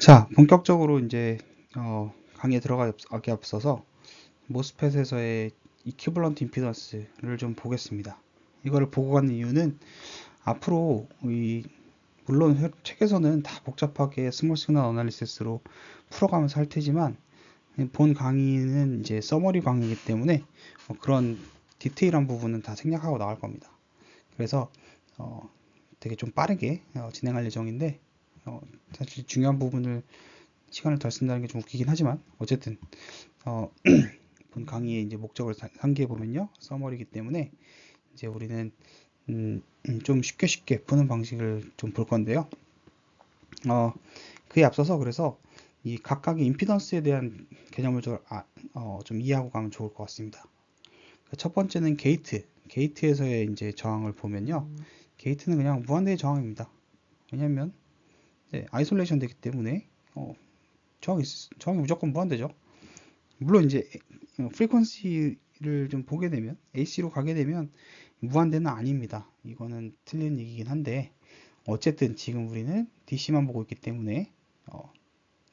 자, 본격적으로 이제 강의에 들어가기 앞서서 모스펫에서의 이퀴벌런트 임피던스를 좀 보겠습니다. 이거를 보고 가는 이유는 앞으로 물론 책에서는 다 복잡하게 스몰 시그널 어널리시스로 풀어가면서 할 테지만 본 강의는 이제 서머리 강의이기 때문에 그런 디테일한 부분은 다 생략하고 나갈 겁니다. 그래서 되게 좀 빠르게 진행할 예정인데 사실 중요한 부분을 시간을 덜 쓴다는 게 좀 웃기긴 하지만 어쨌든 본 강의의 이제 목적을 상기해 보면요, 서머리이기 때문에 이제 우리는 좀 쉽게 푸는 방식을 좀 볼 건데요. 그에 앞서서 그래서 이 각각의 임피던스에 대한 개념을 좀 이해하고 가면 좋을 것 같습니다. 첫 번째는 게이트에서의 이제 저항을 보면요, 게이트는 그냥 무한대의 저항입니다. 왜냐하면 아이솔레이션 되기 때문에 저항이 무조건 무한대죠. 물론 이제 프리퀀시를 좀 보게 되면 AC로 가게 되면 무한대는 아닙니다. 이거는 틀린 얘기긴 한데 어쨌든 지금 우리는 DC만 보고 있기 때문에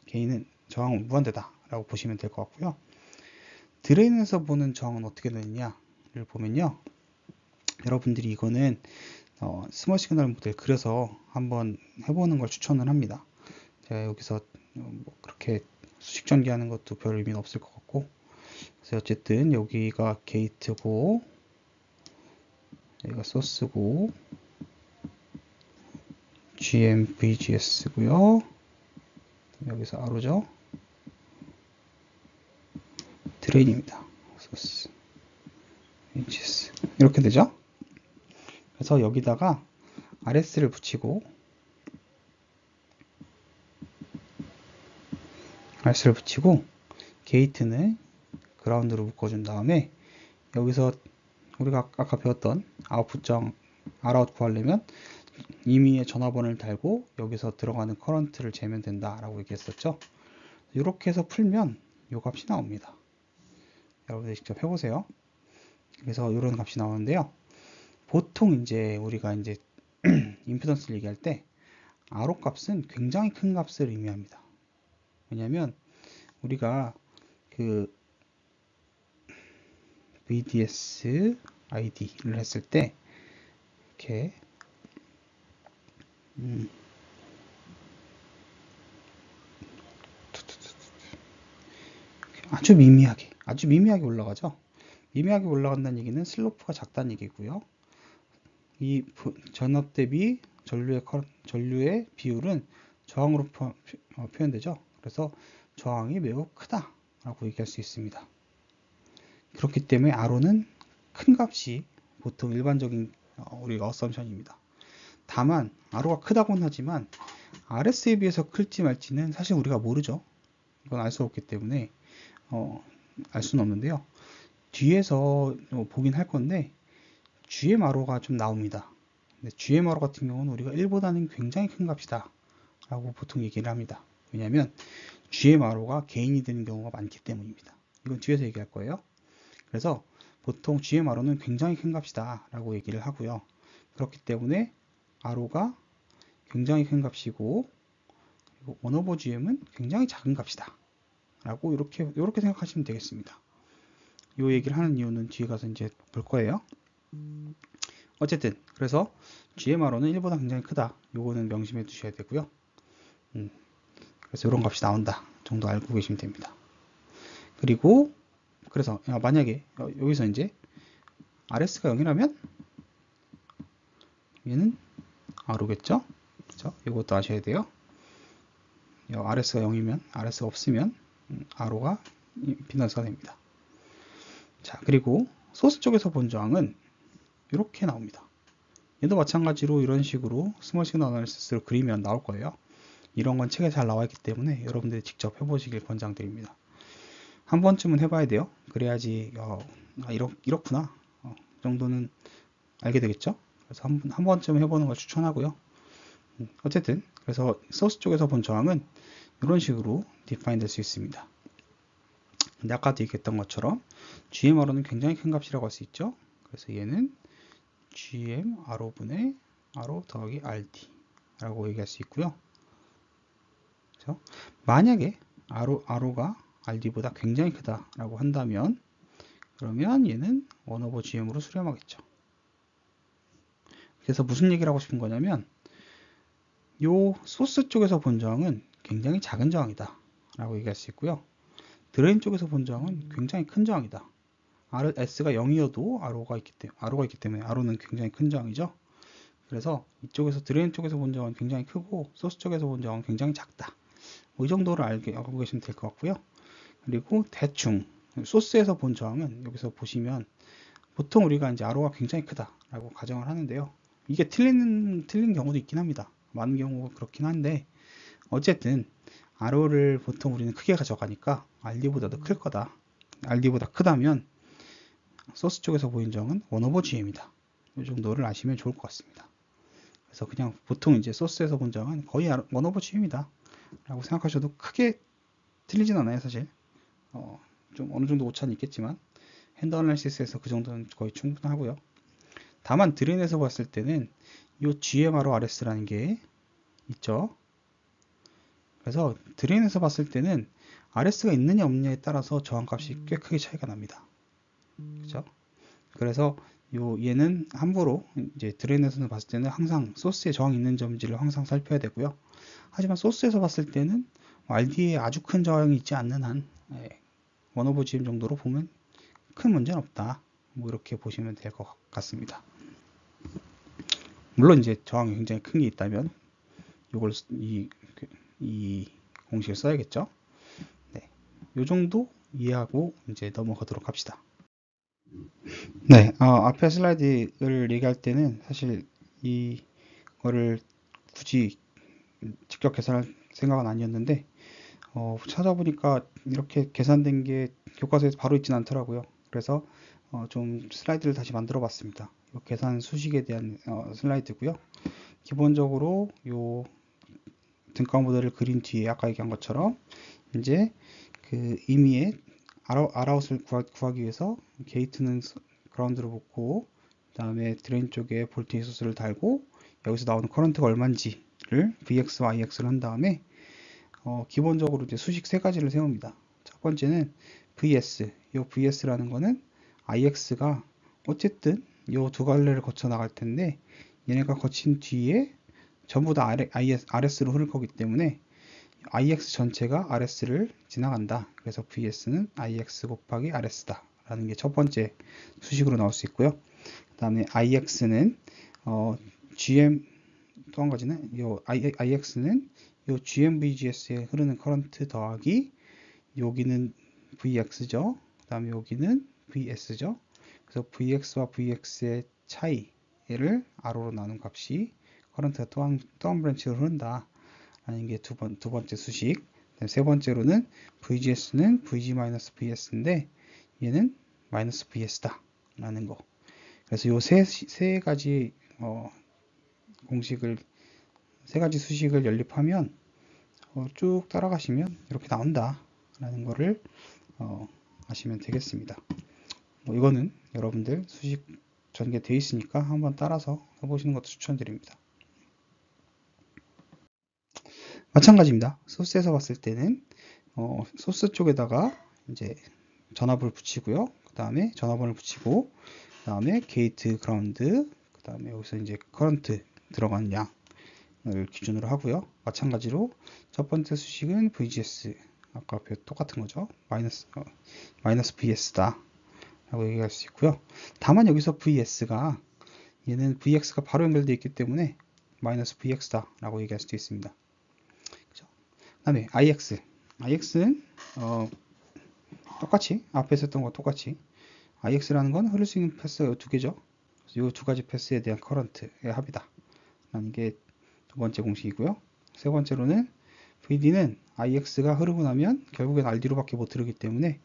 개인은 저항은 무한대다 라고 보시면 될 것 같고요. 드레인에서 보는 저항은 어떻게 되느냐를 보면요, 여러분들이 이거는 스몰 시그널 모델 그래서 한번 해보는 걸 추천을 합니다. 제가 여기서 뭐 그렇게 수식 전개하는 것도 별 의미는 없을 것 같고, 그래서 어쨌든 여기가 게이트고 여기가 소스고 GMVGS고요. 여기서 R죠. 드레인입니다. 소스 VGS 이렇게 되죠. 그래서 여기다가 RS를 붙이고 게이트는 그라운드로 묶어준 다음에 여기서 우리가 아까 배웠던 아웃풋정 Rout 구하려면 임의의 전화번호를 달고 여기서 들어가는 커런트를 재면 된다라고 얘기했었죠. 이렇게 해서 풀면 이 값이 나옵니다. 여러분들 직접 해보세요. 그래서 이런 값이 나오는데요. 보통 이제 우리가 이제 임피던스를 얘기할 때 Rho 값은 굉장히 큰 값을 의미합니다. 왜냐하면 우리가 그 VDS ID를 했을 때 이렇게 아주 미미하게 올라가죠. 미미하게 올라간다는 얘기는 슬로프가 작다는 얘기고요. 이 전압 대비 전류의 비율은 저항으로 표현되죠. 그래서 저항이 매우 크다라고 얘기할 수 있습니다. 그렇기 때문에 R호는 큰 값이 보통 일반적인 우리가 어썸션입니다. 다만 R호가 크다고는 하지만 RS에 비해서 클지 말지는 사실 우리가 모르죠. 이건 알 수 없기 때문에 알 수는 없는데요. 뒤에서 보긴 할 건데 GMRO가 좀 나옵니다. 근데 GMRO 같은 경우는 우리가 1보다는 굉장히 큰 값이다 라고 보통 얘기를 합니다. 왜냐하면 GMRO가 개인이 되는 경우가 많기 때문입니다. 이건 뒤에서 얘기할 거예요. 그래서 보통 GMRO는 굉장히 큰 값이다 라고 얘기를 하고요. 그렇기 때문에 RO가 굉장히 큰 값이고, 그리고 1over GM은 굉장히 작은 값이다 라고 이렇게 생각하시면 되겠습니다. 이 얘기를 하는 이유는 뒤에 가서 이제 볼 거예요. 어쨌든 그래서 GMRO는 1보다 굉장히 크다. 요거는 명심해 두셔야 되고요. 그래서 이런 값이 나온다 정도 알고 계시면 됩니다. 그리고 그래서 만약에 여기서 이제 RS가 0이라면 얘는 R겠죠? 그렇죠? 이것도 아셔야 돼요. RS가 0이면 RS가 없으면 R가 임피던스가 됩니다. 자, 그리고 소스 쪽에서 본 저항은 이렇게 나옵니다. 얘도 마찬가지로 이런 식으로 스몰 시그널 어널리시스로 그리면 나올 거예요. 이런 건 책에 잘 나와 있기 때문에 여러분들이 직접 해보시길 권장드립니다. 한 번쯤은 해봐야 돼요. 그래야지 이렇구나 정도는 알게 되겠죠. 그래서 한 번쯤 해보는 걸 추천하고요. 어쨌든 그래서 소스 쪽에서 본 저항은 이런 식으로 디파인 될 수 있습니다. 근데 아까도 얘기했던 것처럼 GMRO는 굉장히 큰 값이라고 할 수 있죠. 그래서 얘는 GM RO분의 RO 더하기 RD 라고 얘기할 수 있고요. 그죠? 만약에 RO가 RD보다 굉장히 크다라고 한다면 그러면 얘는 1 over GM으로 수렴하겠죠. 그래서 무슨 얘기를 하고 싶은 거냐면 요 소스 쪽에서 본 저항은 굉장히 작은 저항이다 라고 얘기할 수 있고요. 드레인 쪽에서 본 저항은 굉장히 큰 저항이다. S가 0이어도 RO가 있기 때문에 RO는 굉장히 큰 저항이죠. 그래서 이쪽에서 드레인 쪽에서 본 저항은 굉장히 크고 소스 쪽에서 본 저항은 굉장히 작다. 이 정도를 알고 계시면 될 것 같고요. 그리고 대충 소스에서 본 저항은 여기서 보시면 보통 우리가 이제 RO가 굉장히 크다라고 가정을 하는데요. 이게 틀린 경우도 있긴 합니다. 많은 경우가 그렇긴 한데 어쨌든 RO를 보통 우리는 크게 가져가니까 RD보다도 클 거다. RD보다 크다면 소스 쪽에서 보인 저항은 1 over GM이다. 이 정도를 아시면 좋을 것 같습니다. 그래서 그냥 보통 이제 소스에서 본 저항은 거의 1 over GM이다 라고 생각하셔도 크게 틀리진 않아요, 사실. 좀 어느 정도 오차는 있겠지만 핸드 어널리시스에서 그 정도는 거의 충분하고요. 다만 드레인에서 봤을 때는 이 GMRO RS라는 게 있죠. 그래서 드레인에서 봤을 때는 RS가 있느냐 없느냐에 따라서 저항값이 꽤 크게 차이가 납니다. 그죠? 그래서 얘는 함부로 이제 드레인에서는 봤을 때는 항상 소스에 저항이 있는 점인지를 항상 살펴야 되고요. 하지만 소스에서 봤을 때는 RD에 아주 큰 저항이 있지 않는 한 1 over GM 정도로 보면 큰 문제는 없다. 뭐 이렇게 보시면 될 것 같습니다. 물론 이제 저항이 굉장히 큰 게 있다면 이걸 이 공식을 써야겠죠. 네, 요 정도 이해하고 이제 넘어가도록 합시다. 네, 앞에 슬라이드를 얘기할 때는 사실 이거를 굳이 직접 계산할 생각은 아니었는데 찾아보니까 이렇게 계산된 게 교과서에 바로 있진 않더라고요. 그래서 좀 슬라이드를 다시 만들어 봤습니다. 계산 수식에 대한 슬라이드고요. 기본적으로 요 등가 모델을 그린 뒤에 아까 얘기한 것처럼 이제 그 임의의 R아웃을 구하기 위해서 게이트는 그라운드로 붙고 그 다음에 드레인 쪽에 볼테이지 소스를 달고 여기서 나오는 커런트가 얼마인지를 VX와 IX를 한 다음에 기본적으로 이제 수식 세 가지를 세웁니다. 첫 번째는 VS. 이 VS라는 거는 IX가 어쨌든 이 두 갈래를 거쳐 나갈 텐데 얘네가 거친 뒤에 전부 다 RS로 흐를 거기 때문에 IX 전체가 RS를 지나간다. 그래서 VS는 IX 곱하기 RS다. 라는 게 첫 번째 수식으로 나올 수 있고요. 그 다음에 IX는 GM 또 한 가지는 IX는 요 GMVGS에 흐르는 커런트 더하기 여기는 VX죠. 그 다음에 여기는 VS죠. 그래서 VX와 VX의 차이를 R로 나눈 값이 커런트가 또 한 브랜치로 흐른다. 라는 게 두 번째 수식. 세 번째로는 VGS는 VG-VS인데 얘는 마이너스 VS다. 라는 거. 그래서 요 세 가지 공식을 세 가지 수식을 연립하면 쭉 따라가시면 이렇게 나온다 라는 거를 아시면 되겠습니다. 이거는 여러분들 수식 전개되어 있으니까 한번 따라서 해보시는 것도 추천드립니다. 마찬가지입니다. 소스에서 봤을 때는 소스 쪽에다가 이제 전압을 붙이고요. 그 다음에 전압원을 붙이고 그 다음에 게이트 그라운드 그 다음에 여기서 이제 커런트 들어가는 양을 기준으로 하고요. 마찬가지로 첫 번째 수식은 VGS 아까 앞에 똑같은 거죠. 마이너스 VS다 라고 얘기할 수 있고요. 다만 여기서 VS가 얘는 VX가 바로 연결되어 있기 때문에 마이너스 VX다 라고 얘기할 수도 있습니다. 그 다음에 IX는 똑같이 앞에서 했던 거 똑같이 IX라는 건 흐를 수 있는 패스가 이 두 개죠. 이 두 가지 패스에 대한 커런트의 합이다 라는 게 두 번째 공식이고요. 세 번째로는 VD는 IX가 흐르고 나면 결국엔 RD로 밖에 못 흐르기 때문에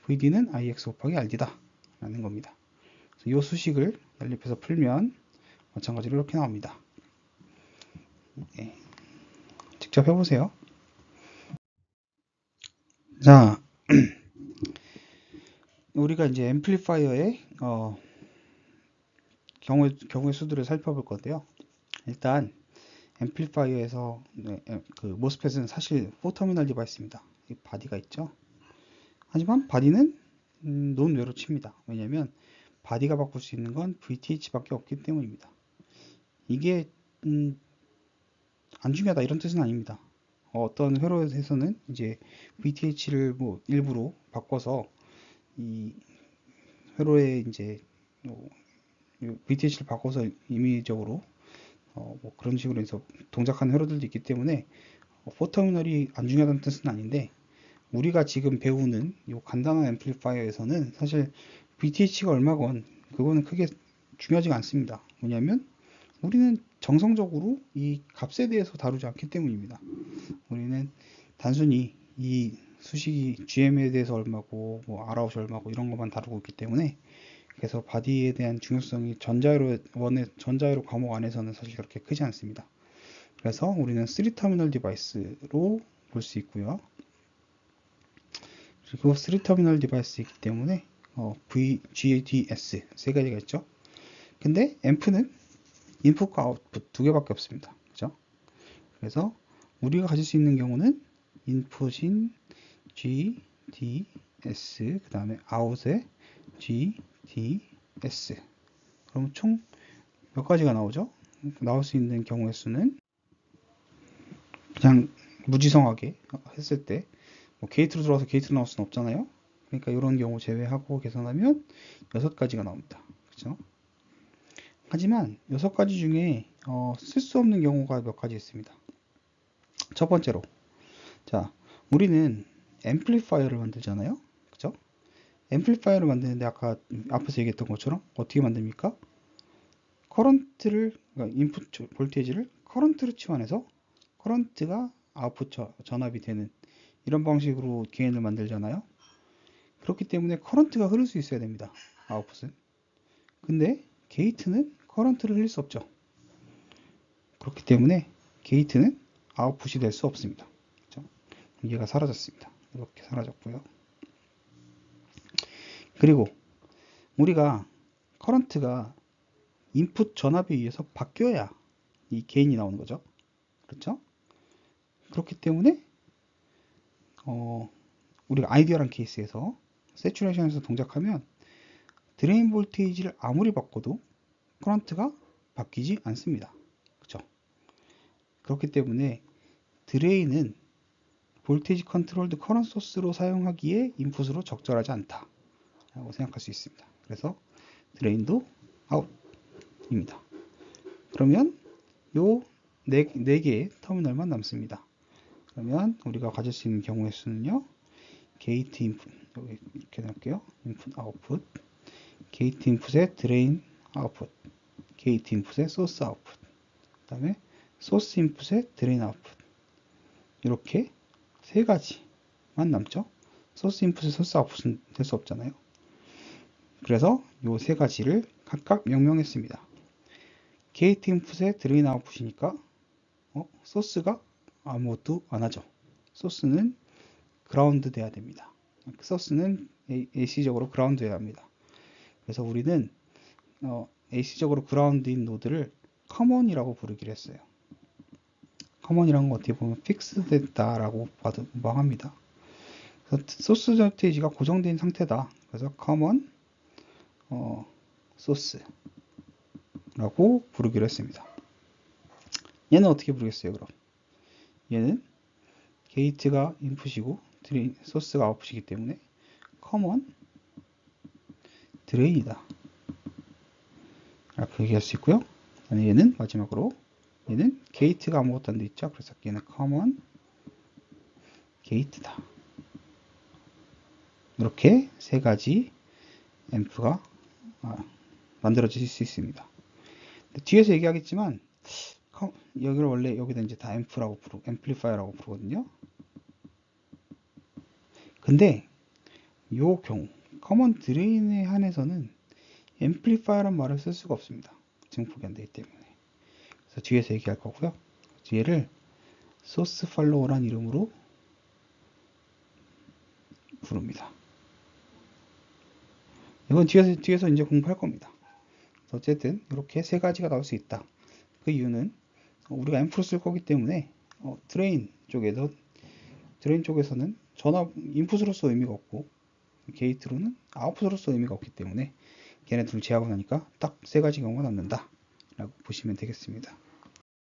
VD는 IX 곱하기 RD다 라는 겁니다. 이 수식을 연립해서 풀면 마찬가지로 이렇게 나옵니다. 네. 직접 해보세요. 자, 우리가 이제 앰플리파이어의 경우의 수들을 살펴볼 건데요. 일단 앰플리파이어에서 그 모스펫은 사실 4터미널 디바이스입니다. 이 바디가 있죠. 하지만 바디는 논외로 칩니다. 왜냐하면 바디가 바꿀 수 있는 건 VTH밖에 없기 때문입니다. 이게 안 중요하다 이런 뜻은 아닙니다. 어떤 회로에서는 이제 VTH를 뭐 일부러 바꿔서 이 회로에 이제 VTH를 바꿔서 임의적으로 뭐 그런 식으로 해서 동작하는 회로들도 있기 때문에 4터미널이 안 중요하다는 뜻은 아닌데, 우리가 지금 배우는 이 간단한 앰플리파이어에서는 사실 VTH가 얼마건 그거는 크게 중요하지가 않습니다. 왜냐하면 우리는 정성적으로 이 값에 대해서 다루지 않기 때문입니다. 우리는 단순히 이 수식이 GM에 대해서 얼마고 뭐 R아웃이 얼마고 이런 것만 다루고 있기 때문에, 그래서 바디에 대한 중요성이 전자회로 과목 안에서는 사실 그렇게 크지 않습니다. 그래서 우리는 3터미널 디바이스로 볼 수 있고요. 그리고 3터미널 디바이스이기 때문에 VGDS 세 가지가 있죠. 근데 앰프는 인풋과 아웃풋 두 개밖에 없습니다. 그죠? 그래서 우리가 가질 수 있는 경우는 인풋인 G, D, S, 그 다음에 아웃의 G, D, S. 그럼 총 몇 가지가 나오죠? 나올 수 있는 경우의 수는 그냥 무지성하게 했을 때 뭐 게이트로 들어와서 게이트로 나올 수는 없잖아요. 그러니까 이런 경우 제외하고 계산하면 6가지가 나옵니다. 그죠? 하지만 6가지 중에 쓸 수 없는 경우가 몇 가지 있습니다. 첫 번째로, 자, 우리는 앰플리파이어를 만들잖아요. 그죠? 앰플리파이어를 만드는데 아까 앞에서 얘기했던 것처럼 어떻게 만듭니까? 그러니까 인풋 볼테이지를 커런트로 치환해서 커런트가 아웃풋 전압이 되는 이런 방식으로 게인을 만들잖아요. 그렇기 때문에 커런트가 흐를 수 있어야 됩니다. 아웃풋은. 근데 게이트는 커런트를 흘릴 수 없죠. 그렇기 때문에 게이트는 아웃풋이 될 수 없습니다. 그렇죠? 얘가 사라졌습니다. 이렇게 사라졌고요. 그리고 우리가 커런트가 인풋 전압에 의해서 바뀌어야 이 게인이 나오는 거죠. 그렇죠? 그렇기 때문에 우리가 아이디어란 케이스에서 세츄레이션에서 동작하면 드레인 볼테이지를 아무리 바꿔도 커런트가 바뀌지 않습니다. 그렇죠? 그렇기 때문에 드레인은 볼테이지 컨트롤드 커런트 소스로 사용하기에 인풋으로 적절하지 않다 라고 생각할 수 있습니다. 그래서 드레인도 아웃입니다. 그러면 요 네 개의 터미널만 남습니다. 그러면 우리가 가질 수 있는 경우의 수는요, 게이트 인풋, 여기 이렇게 넣을게요. 인풋 아웃풋, 게이트 인풋의 드레인 아웃풋, 게이트 인풋의 소스 아웃풋, 그 다음에 소스 인풋의 드레인 아웃풋, 이렇게 세 가지만 남죠. 소스 인풋의 소스 아웃풋은 될 수 없잖아요. 그래서 요 세 가지를 각각 명명했습니다. 게이트 인풋의 드레인 아웃풋이니까 소스가 아무것도 안 하죠. 소스는 그라운드 돼야 됩니다. 소스는 AC적으로 그라운드 해야 합니다. 그래서 우리는 AC적으로 그라운드인 노드를 커먼이라고 부르기로 했어요. 커먼이라는 건 어떻게 보면 픽스 됐다라고 봐도 무방합니다. 그래서 소스 볼테이지가 고정된 상태다. 그래서 커먼 소스라고 부르기로 했습니다. 얘는 어떻게 부르겠어요, 그럼? 얘는 게이트가 인풋이고 소스가 아웃풋이기 때문에 커먼 드레인이다 라고 얘기할 수 있고요. 얘는 마지막으로 얘는 게이트가 아무것도 안 돼 있죠. 그래서 얘는 커먼 게이트다. 이렇게 세 가지 앰프가 만들어질 수 있습니다. 뒤에서 얘기하겠지만 여기를 원래 여기다 이제 다 앰플리파이어라고 부르거든요. 근데 요 경우 커먼 드레인에 한해서는 앰플리파이어란 말을 쓸 수가 없습니다. 증폭이 안 되기 때문에. 그래서 뒤에서 얘기할 거고요. 뒤에를 소스 팔로우란 이름으로 부릅니다. 이건 뒤에서 이제 공부할 겁니다. 어쨌든 이렇게 세 가지가 나올 수 있다. 그 이유는 우리가 앰프로 쓸 거기 때문에 드레인 쪽에서는 전압 인풋으로서 의미가 없고 게이트로는 아웃풋으로서 의미가 없기 때문에 걔네 둘을 제하고 나니까 딱 세 가지 경우가 남는다 라고 보시면 되겠습니다.